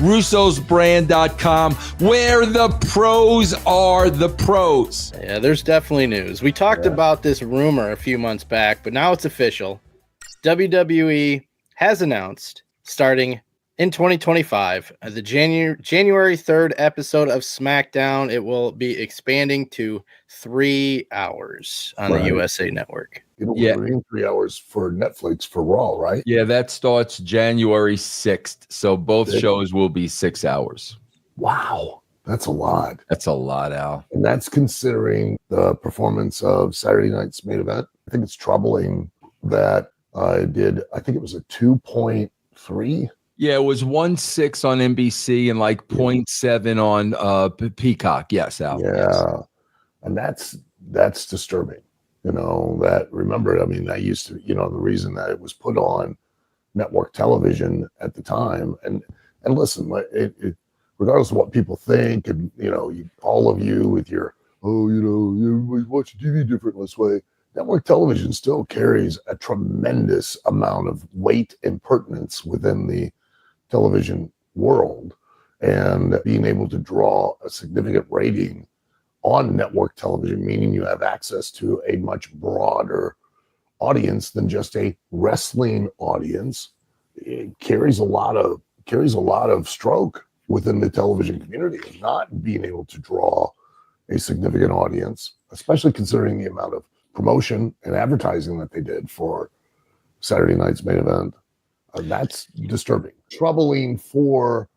russosbrand.com, where the pros are the pros. Yeah, there's definitely news. We talked about this rumor a few months back, but now it's official. WWE has announced, starting in 2025, the January 3rd episode of SmackDown, it will be expanding to 3 hours on the USA Network. It'll remain 3 hours for Netflix for Raw, right? Yeah, that starts January 6th. So both shows will be 6 hours. Wow. That's a lot. That's a lot, Al. And that's considering the performance of Saturday night's main event. I think it's troubling that I think it was a 2.3. Yeah, it was 1.6 on NBC and like 0.7 on Peacock. Yes, Al. Yeah. Yes. And that's disturbing. That used to, the reason that it was put on network television at the time. And listen, it regardless of what people think, and, all of you with your, everybody's watching TV different this way. Network television still carries a tremendous amount of weight and pertinence within the television world, and being able to draw a significant rating on network television, meaning you have access to a much broader audience than just a wrestling audience. It carries a lot of stroke within the television community, and not being able to draw a significant audience, especially considering the amount of promotion and advertising that they did for Saturday night's main event. That's disturbing, troubling for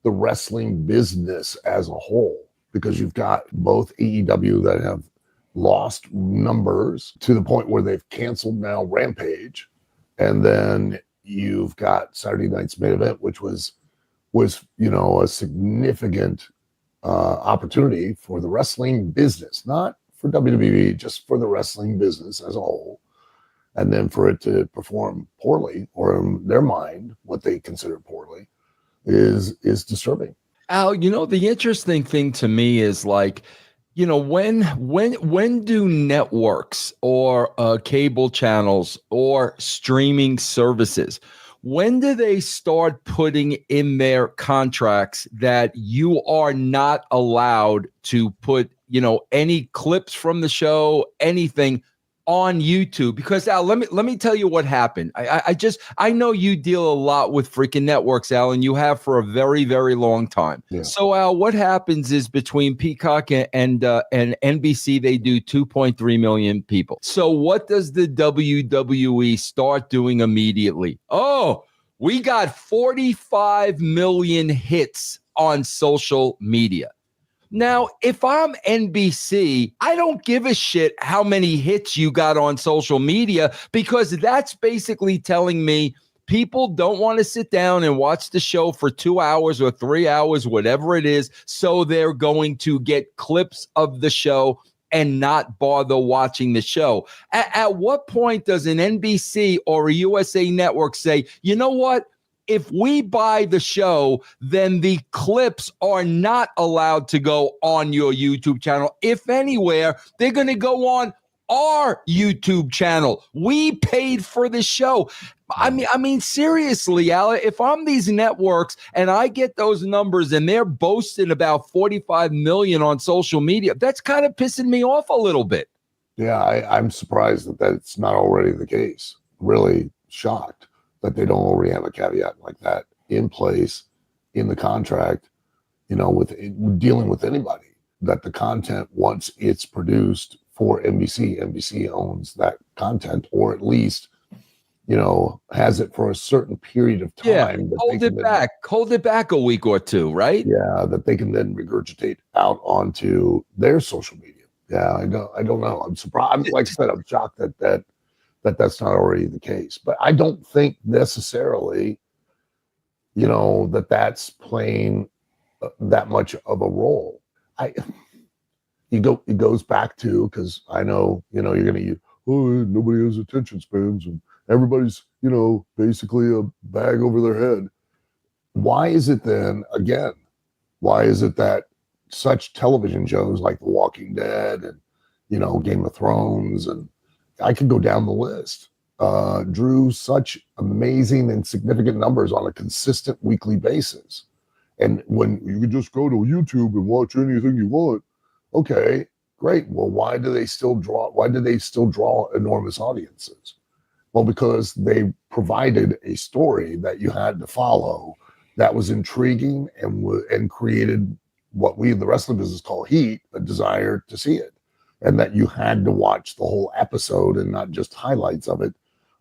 the wrestling business as a whole, because you've got both AEW that have lost numbers to the point where they've canceled now Rampage, and then you've got Saturday night's main event, which was a significant opportunity for the wrestling business, not for WWE, just for the wrestling business as a whole. And then for it to perform poorly, or in their mind, what they consider poorly, is disturbing. Al, the interesting thing to me is when do networks or cable channels or streaming services, when do they start putting in their contracts that you are not allowed to put, any clips from the show, anything on YouTube? Because Al, let me tell you what happened. I know you deal a lot with freaking networks, Al, and you have for a very, very long time. Yeah. So Al, what happens is between Peacock and NBC, they do 2.3 million people. So what does the WWE start doing immediately? Oh, we got 45 million hits on social media. Now, if I'm NBC, I don't give a shit how many hits you got on social media, because that's basically telling me people don't want to sit down and watch the show for 2 hours or 3 hours, whatever it is. So they're going to get clips of the show and not bother watching the show. At what point does an NBC or a USA Network say, you know what? If we buy the show, then the clips are not allowed to go on your YouTube channel. If anywhere, they're going to go on our YouTube channel. We paid for the show. I mean, seriously, Al, if I'm these networks and I get those numbers and they're boasting about 45 million on social media, that's kind of pissing me off a little bit. Yeah, I'm surprised that that's not already the case. Really shocked that they don't already have a caveat like that in place in the contract, with dealing with anybody, that the content, once it's produced for NBC owns that content, or at least, has it for a certain period of time. Yeah, hold it back a week or two, right? Yeah, that they can then regurgitate out onto their social media. Yeah, I don't know. I'm surprised. Like I said, I'm shocked that's not already the case. But I don't think necessarily, that's playing that much of a role. It goes back to, because I know, you're going to use, nobody has attention spans and everybody's, basically a bag over their head. Why is it then, again, that such television shows like The Walking Dead and, Game of Thrones, and I could go down the list, drew such amazing and significant numbers on a consistent weekly basis, And when you can just go to YouTube and watch anything you want, okay, great. Well, why do they still draw enormous audiences? Well, because they provided a story that you had to follow that was intriguing and created what we in the wrestling business call heat, a desire to see it, and that you had to watch the whole episode and not just highlights of it.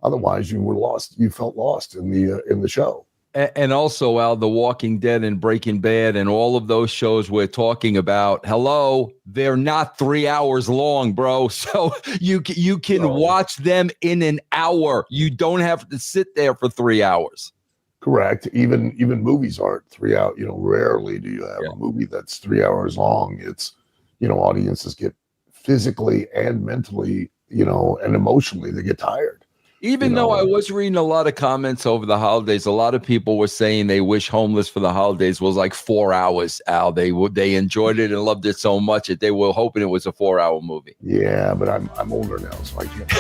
Otherwise, you were lost. You felt lost in the show. And also, Al, The Walking Dead and Breaking Bad and all of those shows we're talking about, hello, they're not 3 hours long, bro. So you can watch them in an hour. You don't have to sit there for 3 hours. Correct. Even movies aren't 3 hours. Rarely do you have a movie that's 3 hours long. It's, audiences get physically and mentally, and emotionally, they get tired. Even though I was reading a lot of comments over the holidays, a lot of people were saying they wish Homeless for the Holidays was like 4 hours, Al. They enjoyed it and loved it so much that they were hoping it was a 4-hour movie. Yeah, but I'm older now, so I can't.